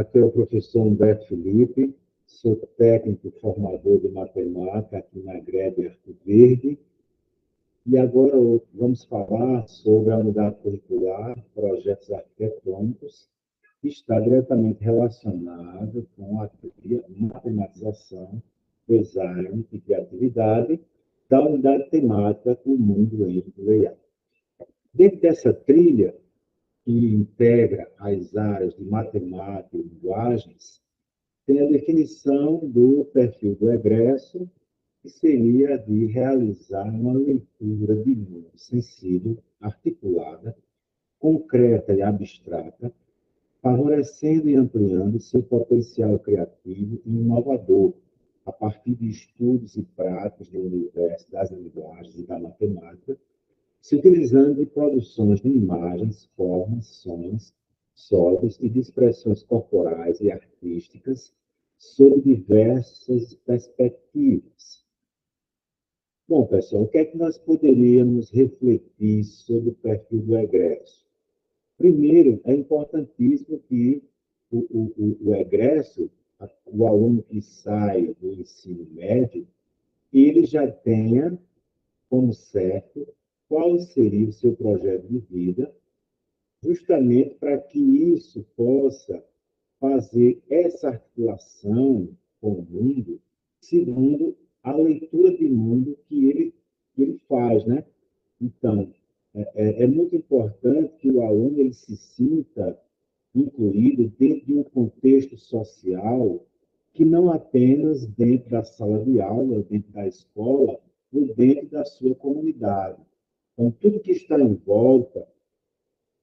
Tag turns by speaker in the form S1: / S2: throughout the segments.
S1: Aqui é o professor Humberto Felipe, sou técnico formador de matemática aqui na Grebe Arco Verde. E agora vamos falar sobre a unidade curricular Projetos Arquitetônicos, que está diretamente relacionado com a matematização, design e criatividade da unidade temática O Mundo em Layout. Dentro dessa trilha, que integra as áreas de matemática e linguagens, tem a definição do perfil do egresso, que seria de realizar uma leitura de mundo sensível, articulada, concreta e abstrata, favorecendo e ampliando seu potencial criativo e inovador, a partir de estudos e práticas do universo das linguagens e da matemática, se utilizando de produções de imagens, formas, sons, sólidos e de expressões corporais e artísticas sob diversas perspectivas. Bom, pessoal, o que é que nós poderíamos refletir sobre o perfil do egresso? Primeiro, é importantíssimo que o egresso, o aluno que sai do ensino médio, ele já tenha como certo qual seria o seu projeto de vida, justamente para que isso possa fazer essa articulação com o mundo, segundo a leitura de mundo que ele faz, né? Então, é muito importante que o aluno ele se sinta incluído dentro de um contexto social que não apenas dentro da sala de aula, dentro da escola, ou dentro da sua comunidade. Então, tudo que está em volta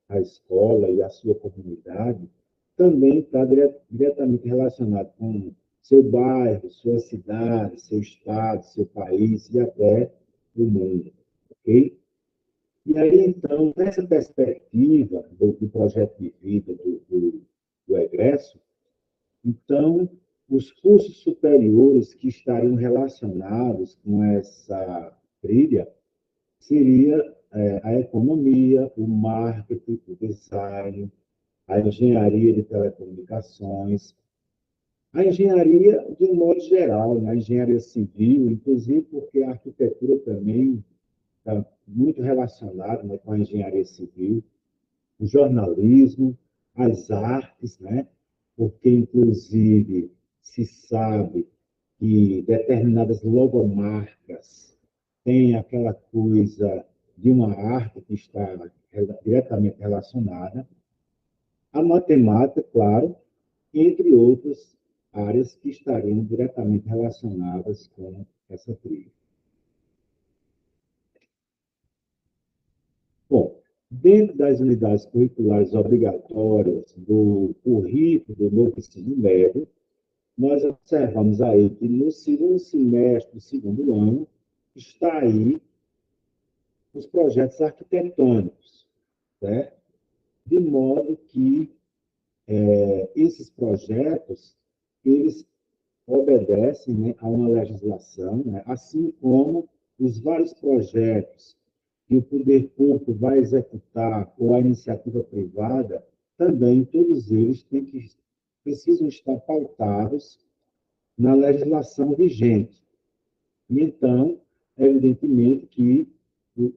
S1: à escola e à sua comunidade também está diretamente relacionado com seu bairro, sua cidade, seu estado, seu país e até o mundo, ok? E aí, então, nessa perspectiva do projeto de vida do egresso, então, os cursos superiores que estariam relacionados com essa trilha seria a economia, o marketing, o design, a engenharia de telecomunicações, a engenharia de um modo geral, né? A engenharia civil, inclusive porque a arquitetura também está muito relacionada, né, com a engenharia civil, o jornalismo, as artes, né? Porque, inclusive, se sabe que determinadas logomarcas têm aquela coisa de uma arte que está diretamente relacionada, a matemática, claro, entre outras áreas que estariam diretamente relacionadas com essa trilha. Bom, dentro das unidades curriculares obrigatórias do currículo do novo ensino médio, nós observamos aí que no segundo semestre do segundo ano está aí os projetos arquitetônicos, certo? De modo que esses projetos, eles obedecem, né, a uma legislação, né, assim como os vários projetos que o poder público vai executar ou a iniciativa privada, também todos eles precisam estar pautados na legislação vigente. E, então, evidentemente que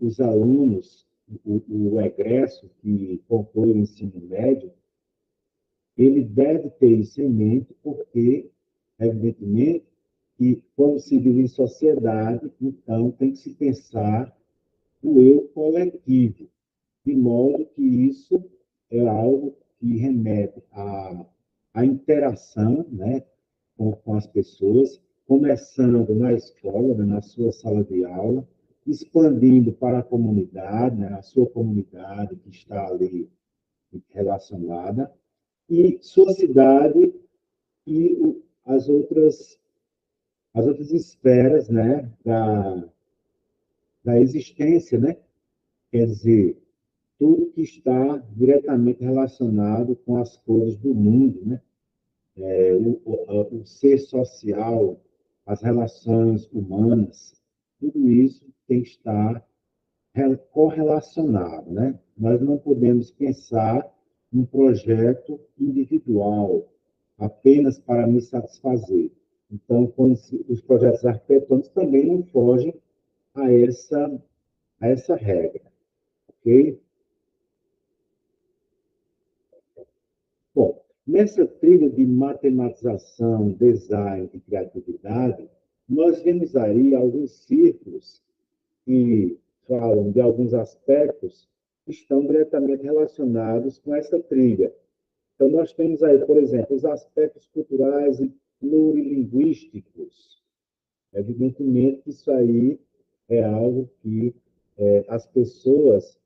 S1: os alunos, o egresso que conclui o ensino médio, ele deve ter isso em mente, porque, evidentemente, que quando se vive em sociedade, então tem que se pensar o eu coletivo, de modo que isso é algo que remete à interação, né, com as pessoas, começando na escola, né, na sua sala de aula, expandindo para a comunidade, né, a sua comunidade que está ali relacionada, e sua cidade e as outras esferas, né, da existência, né? Quer dizer, tudo que está diretamente relacionado com as coisas do mundo, né? O ser social, as relações humanas, tudo isso tem que estar correlacionado, né? Nós não podemos pensar um projeto individual, apenas para me satisfazer. Então, os projetos arquitetônicos também não fogem a essa regra, ok? Bom, nessa trilha de matematização, design e criatividade, nós vemos aí alguns círculos que falam de alguns aspectos que estão diretamente relacionados com essa trilha. Então, nós temos aí, por exemplo, os aspectos culturais e plurilinguísticos. Evidentemente, isso aí é algo que as pessoas,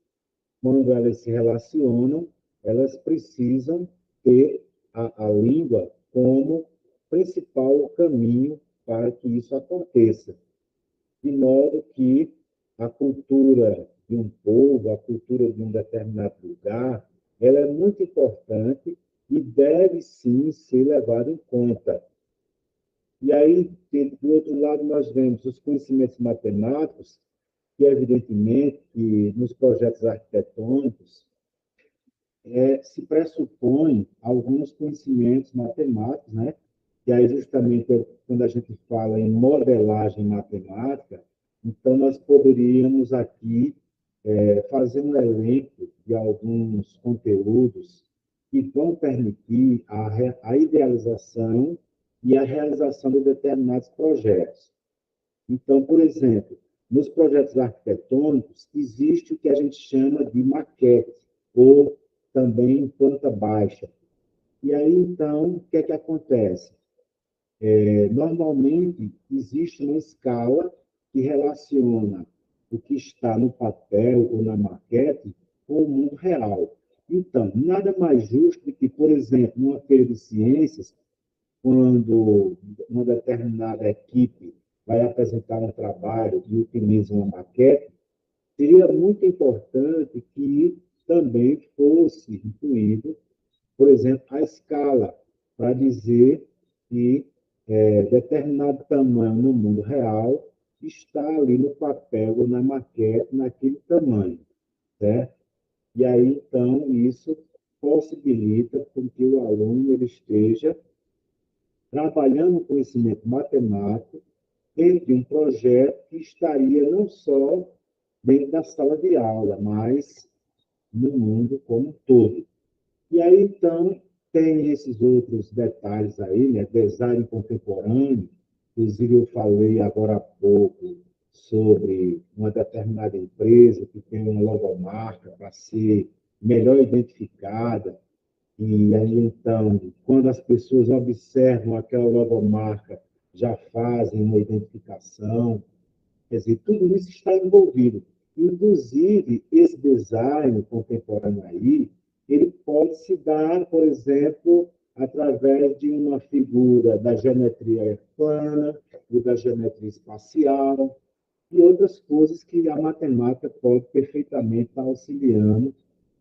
S1: quando elas se relacionam, elas precisam ter a língua como principal caminho para que isso aconteça. De modo que a cultura de um povo, a cultura de um determinado lugar, ela é muito importante e deve, sim, ser levada em conta. E aí, do outro lado, nós vemos os conhecimentos matemáticos, que, evidentemente, que nos projetos arquitetônicos, se pressupõe alguns conhecimentos matemáticos, né? E aí, justamente, quando a gente fala em modelagem matemática, então nós poderíamos aqui fazer um elenco de alguns conteúdos que vão permitir a idealização e a realização de determinados projetos. Então, por exemplo, nos projetos arquitetônicos, existe o que a gente chama de maquete, ou também planta baixa. E aí, então, o que é que acontece? Normalmente, existe uma escala que relaciona o que está no papel ou na maquete com o mundo real. Então, nada mais justo do que, por exemplo, numa feira de ciências, quando uma determinada equipe vai apresentar um trabalho e utiliza uma maquete, seria muito importante que também fosse incluído, por exemplo, a escala, para dizer que determinado tamanho no mundo real está ali no papel ou na maquete, naquele tamanho, certo? E aí, então, isso possibilita com que o aluno ele esteja trabalhando o conhecimento matemático dentro de um projeto que estaria não só dentro da sala de aula, mas no mundo como um todo. E aí, então, tem esses outros detalhes aí, né? Design contemporâneo, inclusive eu falei agora há pouco sobre uma determinada empresa que tem uma logomarca para ser melhor identificada, e aí, então, quando as pessoas observam aquela logomarca, já fazem uma identificação. Quer dizer, tudo isso está envolvido. Inclusive, esse design contemporâneo aí, ele pode se dar, por exemplo, através de uma figura da geometria plana, ou da geometria espacial, e outras coisas que a matemática pode perfeitamente estar auxiliando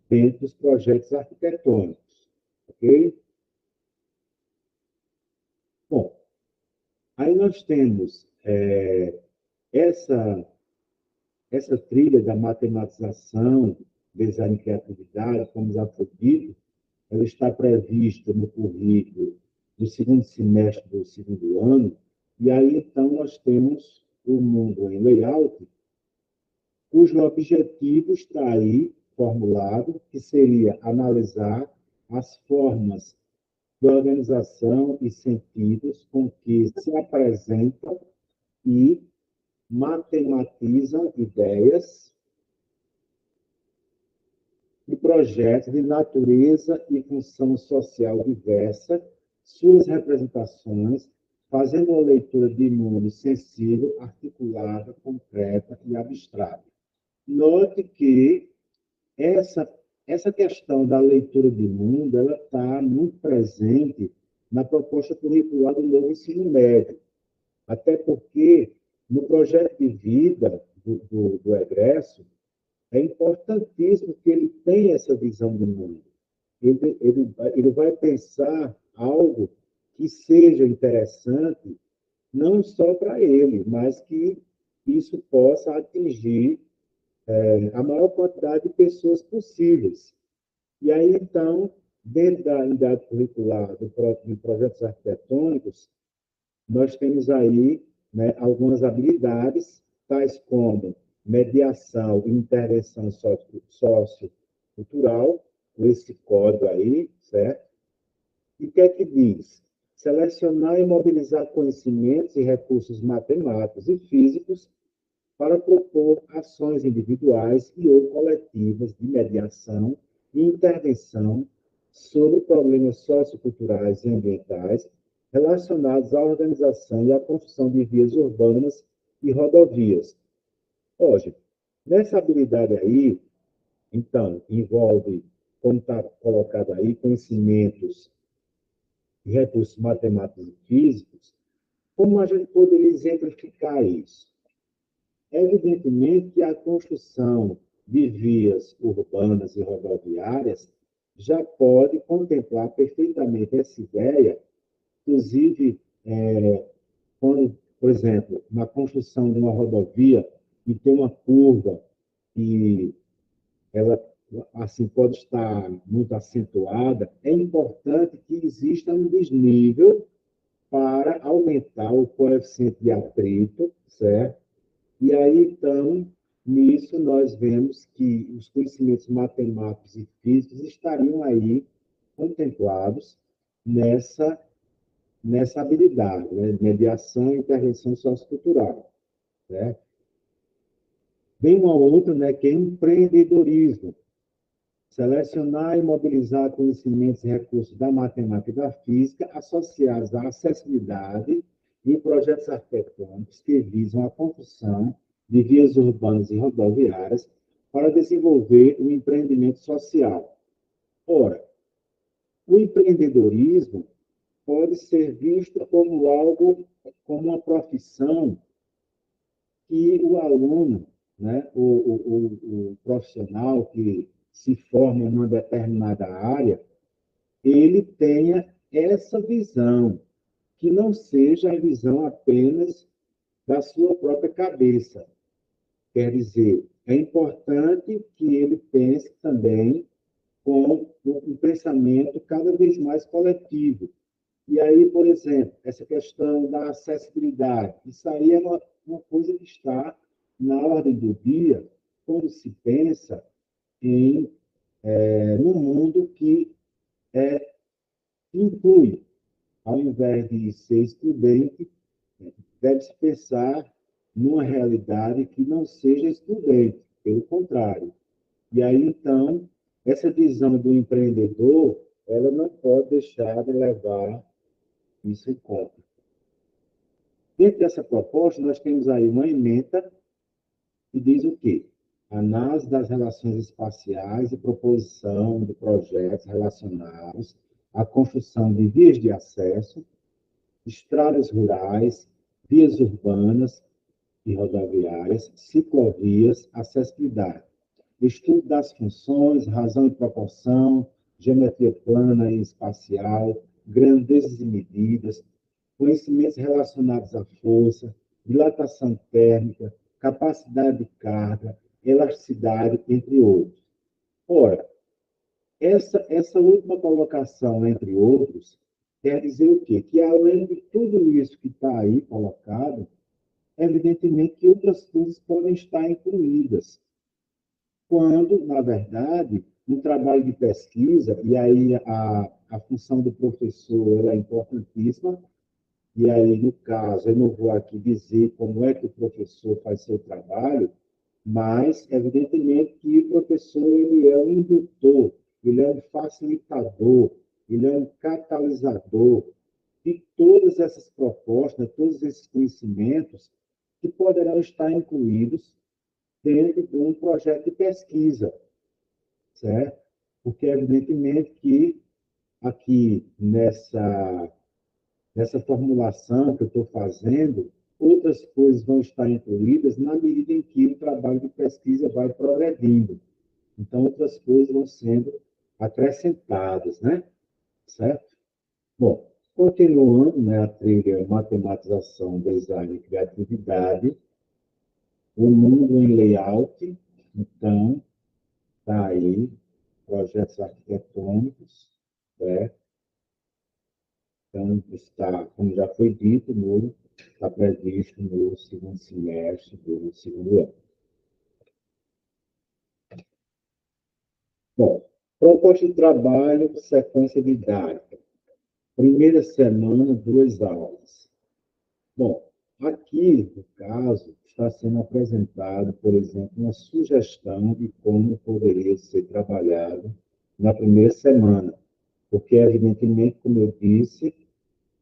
S1: dentro dos projetos arquitetônicos. Ok? Bom, aí nós temos essa trilha da matematização, design e criatividade, como já foi dito, ela está prevista no currículo do segundo semestre do segundo ano, e aí, então, nós temos o mundo em layout, cujo objetivo está aí formulado, que seria analisar as formas de organização e sentidos com que se apresentam e matematizam ideias e projetos de natureza e função social diversa, suas representações, fazendo uma leitura de mundo sensível, articulada, concreta e abstrata. Note que essa, essa questão da leitura de mundo ela está muito presente na proposta curricular do novo ensino médio, até porque no projeto de vida do egresso, é importantíssimo que ele tenha essa visão do mundo. Ele vai pensar algo que seja interessante, não só para ele, mas que isso possa atingir a maior quantidade de pessoas possíveis. E aí, então, Dentro da unidade curricular de projetos arquitetônicos, nós temos aí, né, algumas habilidades, tais como mediação e intervenção sociocultural, com esse código aí, certo? E o que é que diz? Selecionar e mobilizar conhecimentos e recursos matemáticos e físicos para propor ações individuais e ou coletivas de mediação e intervenção sobre problemas socioculturais e ambientais relacionados à organização e à construção de vias urbanas e rodovias. Hoje, nessa habilidade aí, então, envolve, como está colocado aí, conhecimentos e recursos matemáticos e físicos. Como a gente poderia exemplificar isso? Evidentemente que a construção de vias urbanas e rodoviárias já pode contemplar perfeitamente essa ideia, inclusive, quando, por exemplo, na construção de uma rodovia e tem uma curva e ela assim pode estar muito acentuada, é importante que exista um desnível para aumentar o coeficiente de atrito, certo? E aí, então, nisso nós vemos que os conhecimentos matemáticos e físicos estariam aí contemplados nessa, nessa habilidade, né? Mediação e intervenção sociocultural. Né? Vem uma outra, né, que é empreendedorismo. Selecionar e mobilizar conhecimentos e recursos da matemática e da física associados à acessibilidade em projetos arquitetônicos que visam a construção de vias urbanas e rodoviárias para desenvolver o empreendimento social. Ora, o empreendedorismo pode ser visto como algo, como uma profissão que o aluno, né, o profissional que se forma em uma determinada área, ele tenha essa visão, que não seja a visão apenas da sua própria cabeça. Quer dizer, é importante que ele pense também com um pensamento cada vez mais coletivo. E aí, por exemplo, essa questão da acessibilidade, isso aí é uma coisa que está na ordem do dia quando se pensa no mundo que inclui, ao invés de ser excludente, deve-se pensar numa realidade que não seja excludente, pelo contrário. E aí, então, essa visão do empreendedor, ela não pode deixar de levar isso em conta. Dentro dessa proposta, nós temos aí uma ementa que diz o quê? Análise das relações espaciais e proposição de projetos relacionados à construção de vias de acesso, estradas rurais, vias urbanas e rodoviárias, ciclovias, acessibilidade. Estudo das funções, razão e proporção, geometria plana e espacial, grandezas e medidas, conhecimentos relacionados à força, dilatação térmica, capacidade de carga, elasticidade, entre outros. Ora, essa última colocação, entre outros, quer dizer o quê? Que além de tudo isso que está aí colocado, evidentemente que outras coisas podem estar incluídas, quando, na verdade, um trabalho de pesquisa, e aí a função do professor ela é importantíssima, e aí, no caso, eu não vou aqui dizer como é que o professor faz seu trabalho, mas, evidentemente, que o professor ele é um indutor, ele é um facilitador, ele é um catalisador de todas essas propostas, todos esses conhecimentos que poderão estar incluídos dentro de um projeto de pesquisa, certo? Porque, evidentemente, que aqui nessa formulação que eu estou fazendo, outras coisas vão estar incluídas na medida em que o trabalho de pesquisa vai progredindo. Então, outras coisas vão sendo acrescentadas, né? Certo? Bom, continuando, né, a trilha matematização, design e criatividade, o mundo em layout, então, está aí, projetos arquitetônicos, certo? Então, está, como já foi dito, está previsto no segundo semestre do segundo ano. Bom, proposta de trabalho, sequência didática. Primeira semana, 2 aulas. Bom, aqui, no caso, está sendo apresentado, por exemplo, uma sugestão de como poderia ser trabalhado na primeira semana, porque, evidentemente, como eu disse,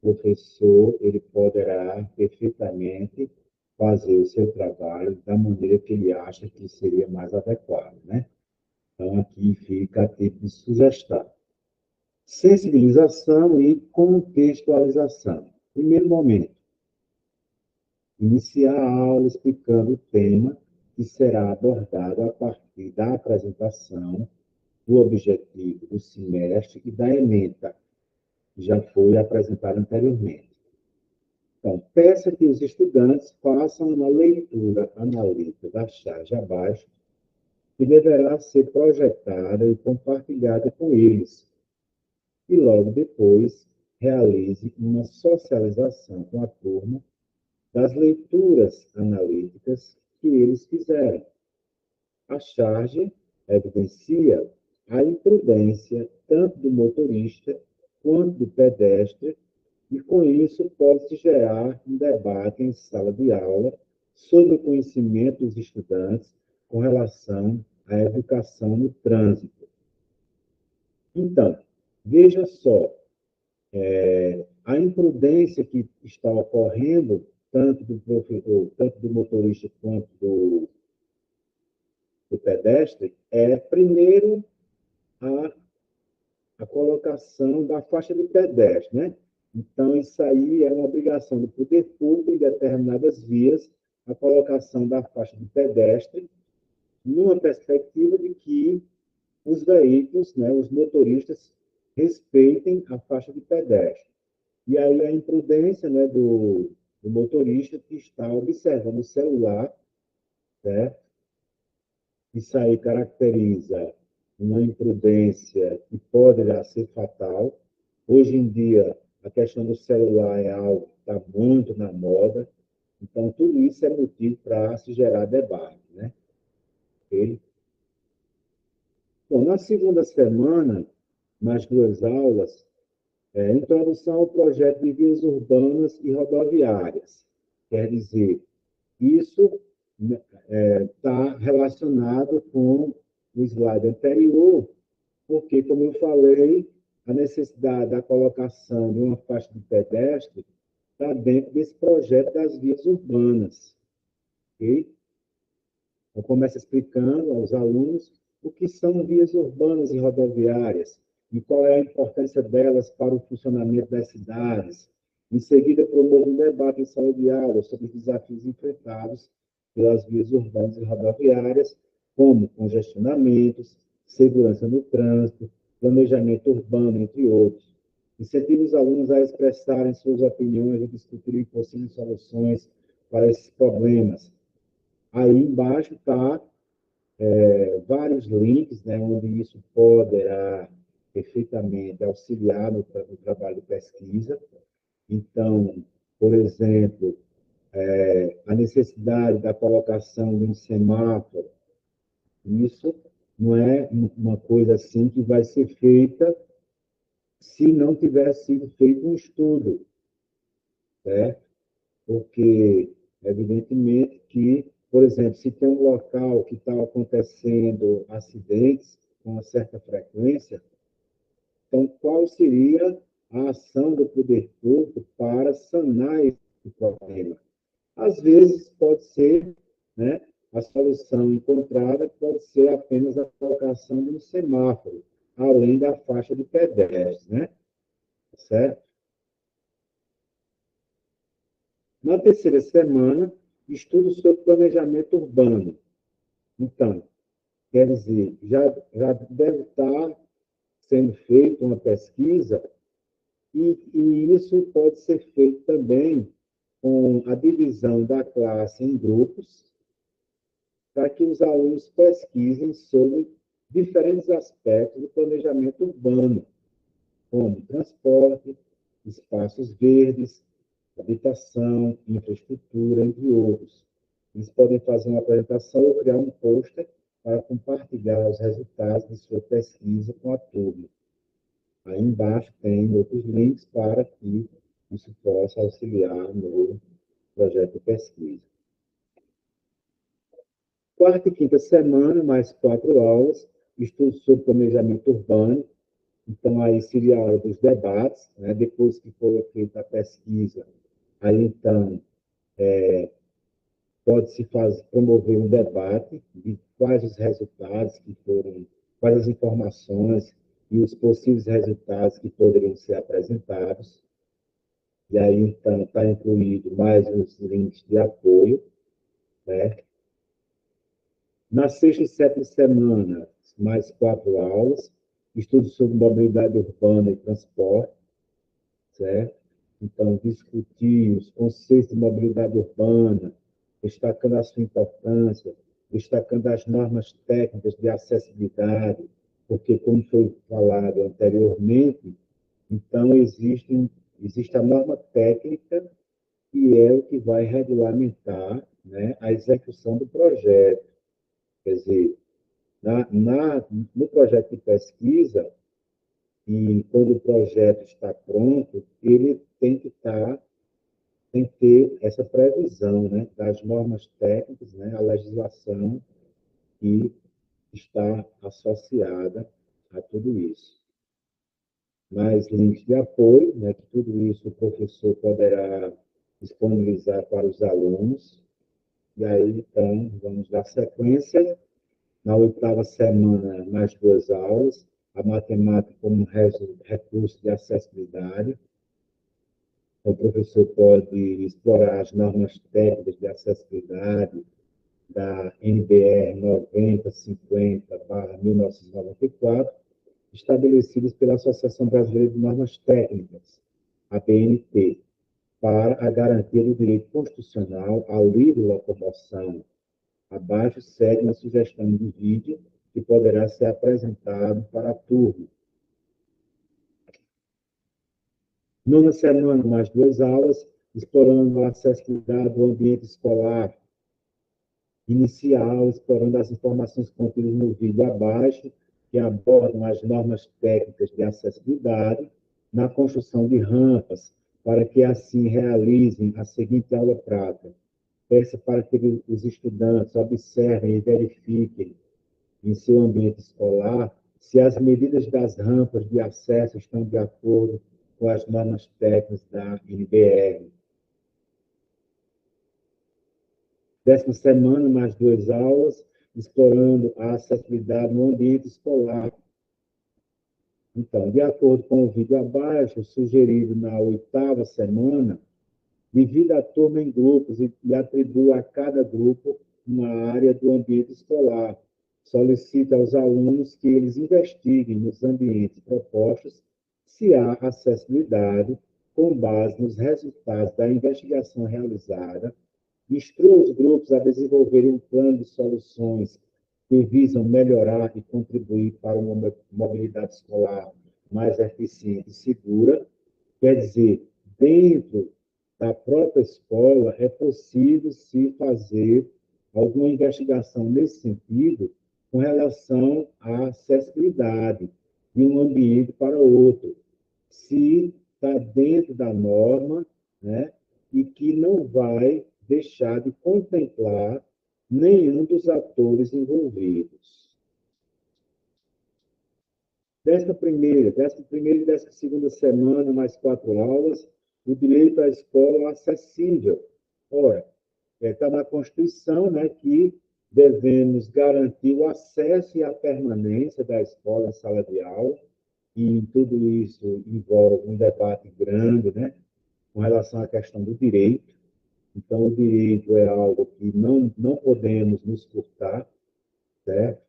S1: o professor ele poderá perfeitamente fazer o seu trabalho da maneira que ele acha que seria mais adequado, né? Então, aqui fica a tipo de sugestão. Sensibilização e contextualização. Primeiro momento, iniciar a aula explicando o tema que será abordado a partir da apresentação do objetivo do semestre e da ementa, que já foi apresentada anteriormente. Então, peça que os estudantes façam uma leitura analítica da charge abaixo, que deverá ser projetada e compartilhada com eles, e logo depois realize uma socialização com a turma das leituras analíticas que eles fizeram. A charge evidencia a imprudência tanto do motorista quanto do pedestre, e com isso pode-se gerar um debate em sala de aula sobre o conhecimento dos estudantes com relação à educação no trânsito. Então, veja só, a imprudência que está ocorrendo, tanto do professor, tanto do motorista quanto do pedestre, é, primeiro, a, a colocação da faixa de pedestre, né? Então, isso aí é uma obrigação do poder público em determinadas vias, a colocação da faixa de pedestre, numa perspectiva de que os veículos, né, os motoristas, respeitem a faixa de pedestre. E aí a imprudência, né, do motorista que está observando o celular, certo? Isso aí caracteriza uma imprudência que pode ser fatal. Hoje em dia, a questão do celular é algo que está muito na moda, então tudo isso é motivo para se gerar debate, né? Okay? Bom, na segunda semana, nas 2 aulas, introdução ao projeto de vias urbanas e rodoviárias. Quer dizer, isso está relacionado com o slide anterior, porque, como eu falei, a necessidade da colocação de uma faixa de pedestre está dentro desse projeto das vias urbanas. Okay? Eu começo explicando aos alunos o que são vias urbanas e rodoviárias e qual é a importância delas para o funcionamento das cidades. Em seguida, promovo um debate em sala de aula sobre os desafios enfrentados pelas vias urbanas e rodoviárias, como congestionamentos, segurança no trânsito, planejamento urbano, entre outros. Incentivo os alunos a expressarem suas opiniões e discutirem possíveis soluções para esses problemas. Aí embaixo está vários links, né, onde isso poderá perfeitamente auxiliar no trabalho de pesquisa. Então, por exemplo, a necessidade da colocação de um semáforo, isso não é uma coisa assim que vai ser feita se não tiver sido feito um estudo, certo? Porque, evidentemente, que, por exemplo, se tem um local que está acontecendo acidentes com uma certa frequência, então qual seria a ação do poder público para sanar esse problema? Às vezes pode ser, né, a solução encontrada pode ser apenas a colocação de um semáforo, além da faixa de pedestres, né? Certo? Na terceira semana, estudo sobre planejamento urbano. Então, quer dizer, já deve estar sendo feita uma pesquisa e isso pode ser feito também com a divisão da classe em grupos, para que os alunos pesquisem sobre diferentes aspectos do planejamento urbano. como transporte, espaços verdes, habitação, infraestrutura, entre outros. Eles podem fazer uma apresentação ou criar um pôster para compartilhar os resultados de sua pesquisa com a turma. Aí embaixo tem outros links para que isso possa auxiliar no projeto de pesquisa. Quarta e quinta semana, mais 4 aulas, estudo sobre planejamento urbano. Então, aí seria a hora dos debates, né? Depois que for feita a pesquisa, aí então pode-se promover um debate de quais os resultados que foram, quais as informações e os possíveis resultados que poderiam ser apresentados. E aí, então, está incluído mais os links de apoio, né? Na sexta e sétima semana, mais 4 aulas, estudo sobre mobilidade urbana e transporte, certo? Então, discutir os conceitos de mobilidade urbana, destacando a sua importância, destacando as normas técnicas de acessibilidade, porque, como foi falado anteriormente, então existe a norma técnica que é o que vai regulamentar, né, a execução do projeto. Quer dizer, no projeto de pesquisa, e quando o projeto está pronto, ele tem que ter essa previsão, né, das normas técnicas, né, a legislação que está associada a tudo isso. Mais links de apoio, né, que tudo isso o professor poderá disponibilizar para os alunos. E aí, então, vamos dar sequência. Na oitava semana, mais 2 aulas, a matemática como recurso de acessibilidade. O professor pode explorar as normas técnicas de acessibilidade da NBR 9050/1994, estabelecidas pela Associação Brasileira de Normas Técnicas, a BNT, para a garantia do direito constitucional à livre locomoção. Abaixo segue uma sugestão de vídeo que poderá ser apresentado para a turma. Nona semana, mais 2 aulas, explorando a acessibilidade do ambiente escolar inicial, explorando as informações contidas no vídeo abaixo, que abordam as normas técnicas de acessibilidade na construção de rampas, para que assim realizem a seguinte aula prática. Peça para que os estudantes observem e verifiquem em seu ambiente escolar se as medidas das rampas de acesso estão de acordo com as normas técnicas da NBR. 10ª semana, mais 2 aulas, explorando a acessibilidade no ambiente escolar. Então, de acordo com o vídeo abaixo, sugerido na 8ª semana, divida a turma em grupos e atribua a cada grupo uma área do ambiente escolar. Solicita aos alunos que eles investiguem nos ambientes propostos se há acessibilidade com base nos resultados da investigação realizada. Instrua os grupos a desenvolverem um plano de soluções que visam melhorar e contribuir para uma mobilidade escolar mais eficiente e segura. Quer dizer, dentro da própria escola é possível se fazer alguma investigação nesse sentido com relação à acessibilidade de um ambiente para outro, se está dentro da norma, né, e que não vai deixar de contemplar nenhum dos atores envolvidos. 11ª e 12ª semana, mais 4 aulas, o direito à escola acessível. Ora, está na Constituição, né, que devemos garantir o acesso e a permanência da escola em sala de aula, e tudo isso envolve um debate grande, né, com relação à questão do direito. Então, o direito é algo que não podemos nos furtar, certo?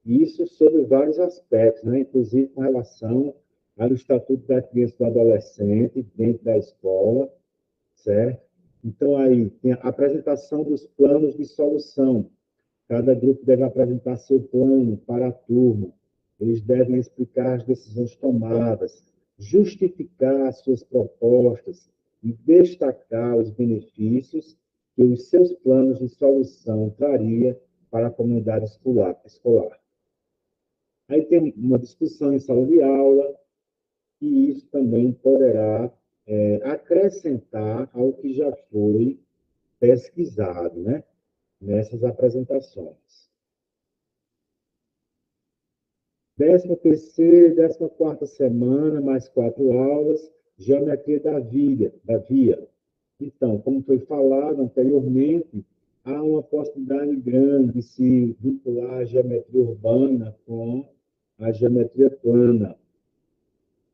S1: Isso sobre vários aspectos, né? Inclusive com relação ao Estatuto da Criança e do Adolescente dentro da escola, certo? Então, aí tem a apresentação dos planos de solução. Cada grupo deve apresentar seu plano para a turma. Eles devem explicar as decisões tomadas, justificar suas propostas e destacar os benefícios que os seus planos de solução traria para a comunidade escolar. Aí tem uma discussão em sala de aula, e isso também poderá acrescentar ao que já foi pesquisado, né, nessas apresentações. 13ª e 14ª semana, mais 4 aulas, geometria da via. Então, como foi falado anteriormente, há uma possibilidade grande de se vincular a geometria urbana com a geometria plana,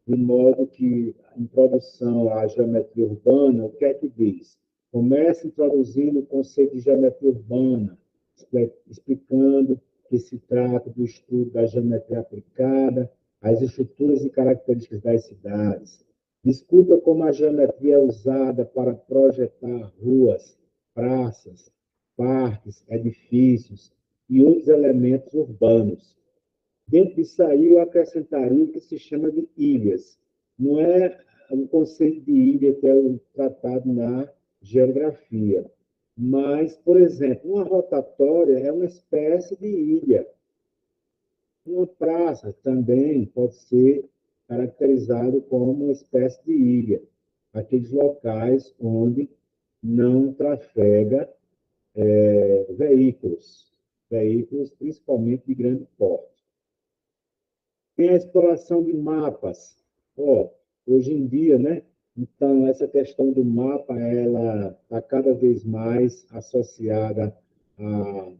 S1: de modo que a introdução à geometria urbana, o que é que diz? Começa introduzindo o conceito de geometria urbana, explicando que se trata do estudo da geometria aplicada às estruturas e características das cidades. Discuta como a geometria é usada para projetar ruas, praças, parques, edifícios e outros elementos urbanos. Dentro disso aí, eu acrescentaria o que se chama de ilhas. Não é o conceito de ilha que é tratado na geografia, mas, por exemplo, uma rotatória é uma espécie de ilha. Uma praça também pode ser caracterizado como uma espécie de ilha, aqueles locais onde não trafega veículos principalmente de grande porte. Tem a exploração de mapas. Hoje em dia, né? Então, essa questão do mapa, ela está cada vez mais associada a,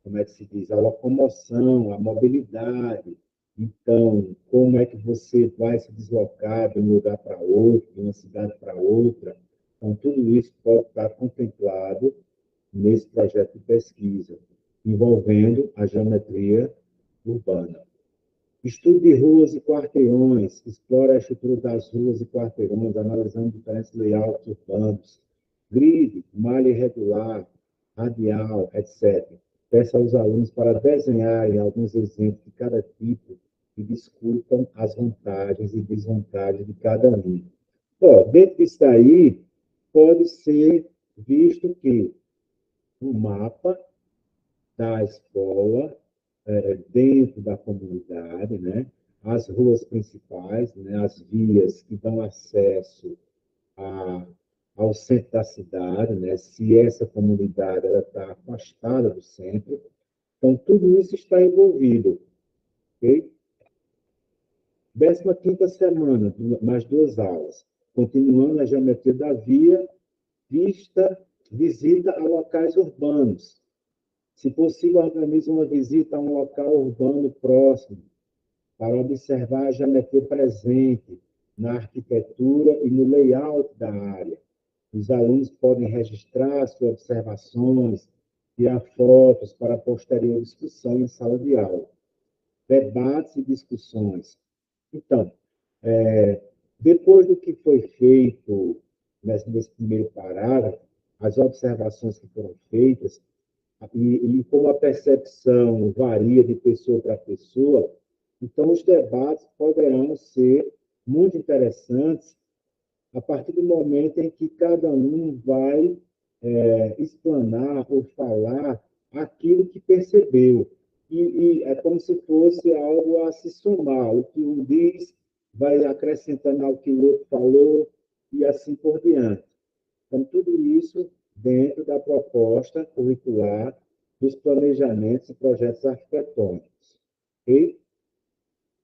S1: como é que se diz, a locomoção, a mobilidade. Então, como é que você vai se deslocar de um lugar para outro, de uma cidade para outra? Então, tudo isso pode estar contemplado nesse projeto de pesquisa, envolvendo a geometria urbana. Estudo de ruas e quarteirões, explora a estrutura das ruas e quarteirões, analisando diferentes layouts urbanos, grid, malha irregular, radial, etc. Peça aos alunos para desenharem alguns exemplos de cada tipo e discutam as vantagens e desvantagens de cada um. Dentro disso aí, pode ser visto que o mapa da escola, dentro da comunidade, né? As ruas principais, né? As vias que dão acesso ao centro da cidade, né? Se essa comunidade está afastada do centro. Então, tudo isso está envolvido. Ok? 15ª semana, mais 2 aulas. Continuando a geometria da via, visita a locais urbanos. Se possível, organize uma visita a um local urbano próximo para observar a geometria presente na arquitetura e no layout da área. Os alunos podem registrar suas observações, tirar fotos para posterior discussão em sala de aula. Debates e discussões. Então, depois do que foi feito nesse primeiro parágrafo, as observações que foram feitas, e como a percepção varia de pessoa para pessoa, então os debates poderão ser muito interessantes a partir do momento em que cada um vai explanar ou falar aquilo que percebeu. E é como se fosse algo a se somar. O que um diz vai acrescentando ao que o outro falou e assim por diante. Então, tudo isso dentro da proposta curricular dos planejamentos e projetos arquitetônicos. Okay?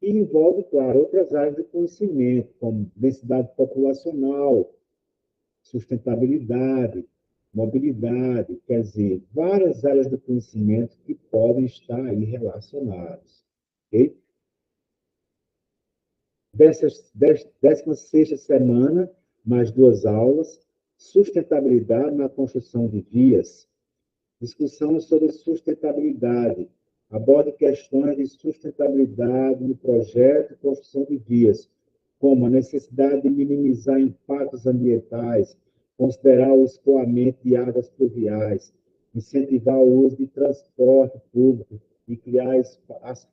S1: E envolve, claro, outras áreas de conhecimento, como densidade populacional, sustentabilidade, mobilidade, quer dizer, várias áreas do conhecimento que podem estar aí relacionadas. Okay? 16ª semana, mais 2 aulas, sustentabilidade na construção de vias, discussão sobre sustentabilidade, aborda questões de sustentabilidade no projeto e construção de vias, como a necessidade de minimizar impactos ambientais, considerar o escoamento de águas pluviais, incentivar o uso de transporte público e criar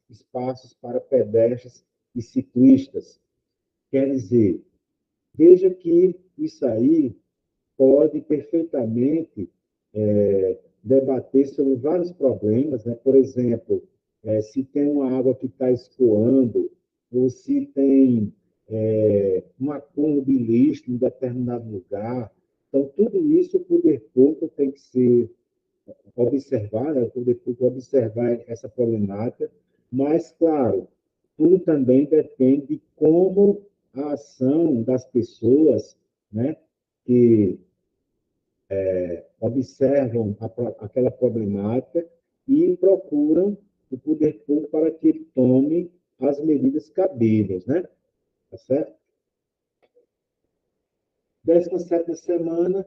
S1: espaços para pedestres e ciclistas. Quer dizer, veja que isso aí pode perfeitamente debater sobre vários problemas, né? Por exemplo, se tem uma água que está escoando, ou se tem um acúmulo de lixo em determinado lugar. Então, tudo isso o poder público tem que ser observar, né? O poder público observar essa problemática, mas, claro, tudo também depende de como a ação das pessoas, né, que observam aquela problemática e procuram o poder público para que ele tome as medidas cabíveis, né? Tá certo? 17ª semana,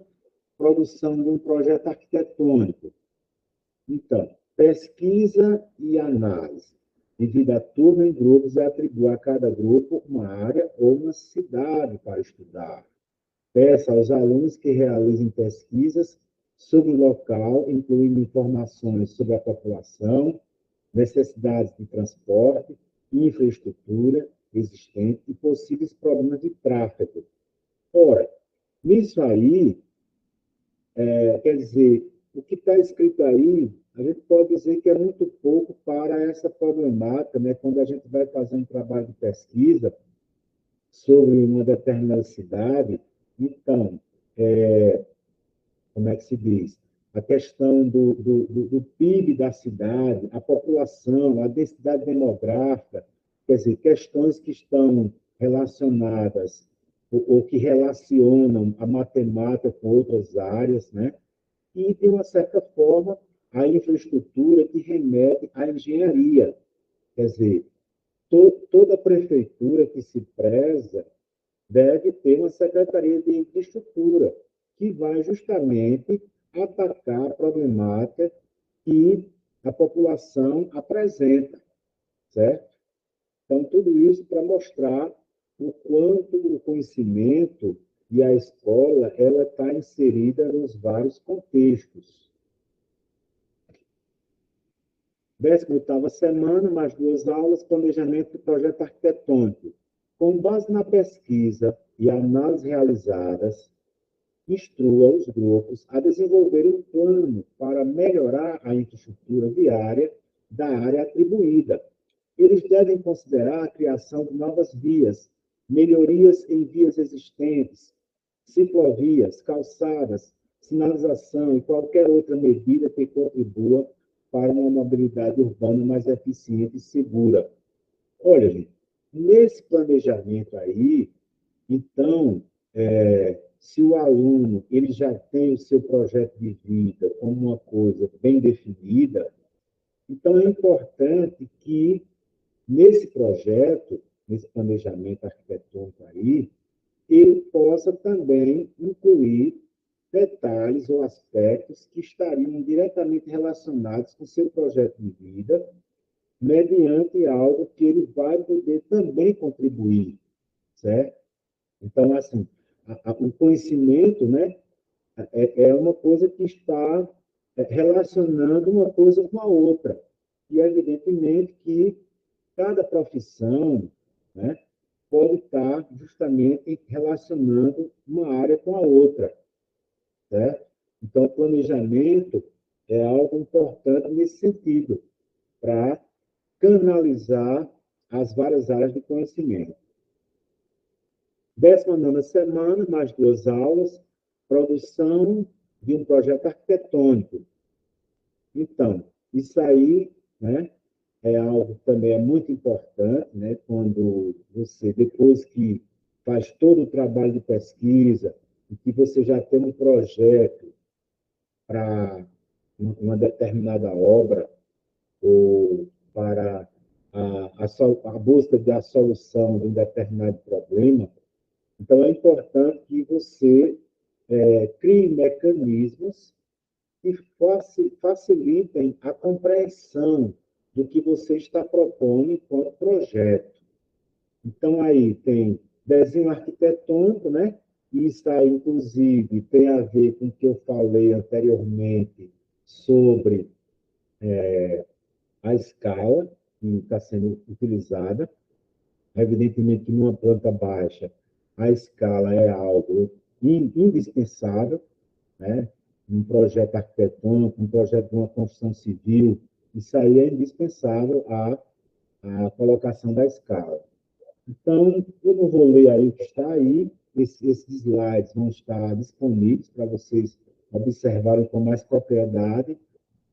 S1: produção de um projeto arquitetônico. Então, pesquisa e análise. Divida a turma em grupos e atribua a cada grupo uma área ou uma cidade para estudar. Peça aos alunos que realizem pesquisas sobre o local, incluindo informações sobre a população, necessidades de transporte, infraestrutura existente e possíveis problemas de tráfego. Ora, nisso aí, quer dizer, o que está escrito aí, a gente pode dizer que é muito pouco para essa problemática, né? Quando a gente vai fazer um trabalho de pesquisa sobre uma determinada cidade, então, como é que se diz? A questão do PIB da cidade, a população, a densidade demográfica, quer dizer, questões que estão relacionadas ou que relacionam a matemática com outras áreas, né? E, de uma certa forma, a infraestrutura que remete à engenharia. Quer dizer, toda prefeitura que se preza deve ter uma secretaria de infraestrutura, que vai justamente atacar a problemática que a população apresenta, certo? Então, tudo isso para mostrar o quanto o conhecimento e a escola ela está inserida nos vários contextos. 18ª semana, mais 2 aulas, planejamento do projeto arquitetônico. Com base na pesquisa e análise realizadas, instrua os grupos a desenvolver um plano para melhorar a infraestrutura viária da área atribuída. Eles devem considerar a criação de novas vias, melhorias em vias existentes, ciclovias, calçadas, sinalização e qualquer outra medida que contribua para uma mobilidade urbana mais eficiente e segura. Olha, gente, nesse planejamento aí, então, se o aluno ele já tem o seu projeto de vida como uma coisa bem definida, então é importante que nesse projeto, nesse planejamento arquitetônico aí, ele possa também incluir detalhes ou aspectos que estariam diretamente relacionados com o seu projeto de vida, mediante algo que ele vai poder também contribuir, certo? Então, assim, o conhecimento, né, é uma coisa que está relacionando uma coisa com a outra. E, evidentemente, que cada profissão, né, pode estar justamente relacionando uma área com a outra, certo? Então, o planejamento é algo importante nesse sentido, para canalizar as várias áreas de conhecimento. 19ª semana, mais 2 aulas, produção de um projeto arquitetônico. Então, isso aí, né, é algo que também é muito importante, né, quando você, depois que faz todo o trabalho de pesquisa, e que você já tem um projeto para uma determinada obra, ou para a busca da solução de um determinado problema, então é importante que você crie mecanismos que facilitem a compreensão do que você está propondo enquanto projeto. Então, aí tem desenho arquitetônico, né? Isso aí, inclusive, tem a ver com o que eu falei anteriormente sobre a escala que está sendo utilizada. Evidentemente que numa planta baixa, a escala é algo indispensável, né? Um projeto arquitetônico, um projeto de uma construção civil, isso aí é indispensável à colocação da escala. Então, eu não vou ler aí o que está aí, esses slides vão estar disponíveis para vocês observarem com mais propriedade,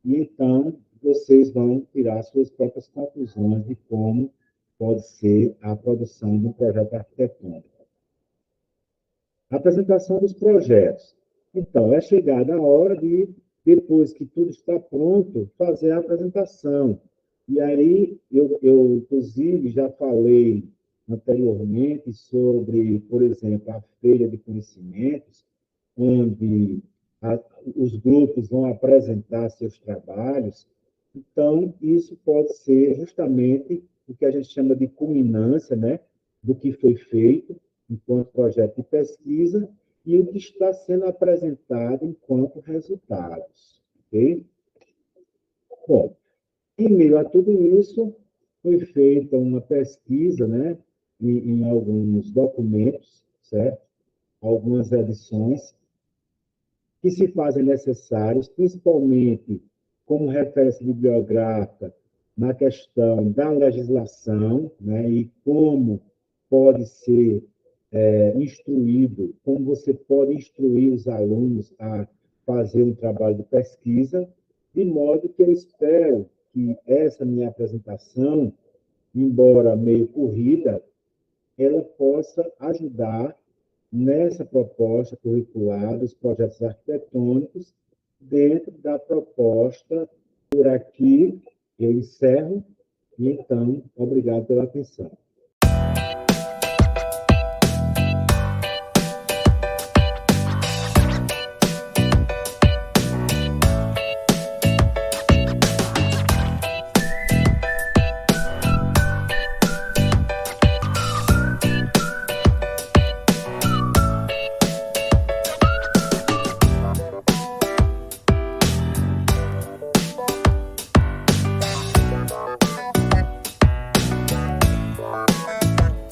S1: e então vocês vão tirar suas próprias conclusões de como pode ser a produção de um projeto arquitetônico. Apresentação dos projetos. Então, é chegada a hora de, depois que tudo está pronto, fazer a apresentação. E aí, inclusive, já falei anteriormente sobre, por exemplo, a feira de conhecimentos, onde os grupos vão apresentar seus trabalhos. Então, isso pode ser justamente o que a gente chama de culminância, né, do que foi feito enquanto projeto de pesquisa e o que está sendo apresentado enquanto resultados. Ok? Bom, em meio a tudo isso, foi feita uma pesquisa, né, em alguns documentos, certo? Algumas edições que se fazem necessários, principalmente como referência bibliográfica na questão da legislação, né, e como pode ser instruído, como você pode instruir os alunos a fazer um trabalho de pesquisa, de modo que eu espero que essa minha apresentação, embora meio corrida, ela possa ajudar nessa proposta curricular dos projetos arquitetônicos, dentro da proposta. Por aqui, eu encerro, e então, obrigado pela atenção.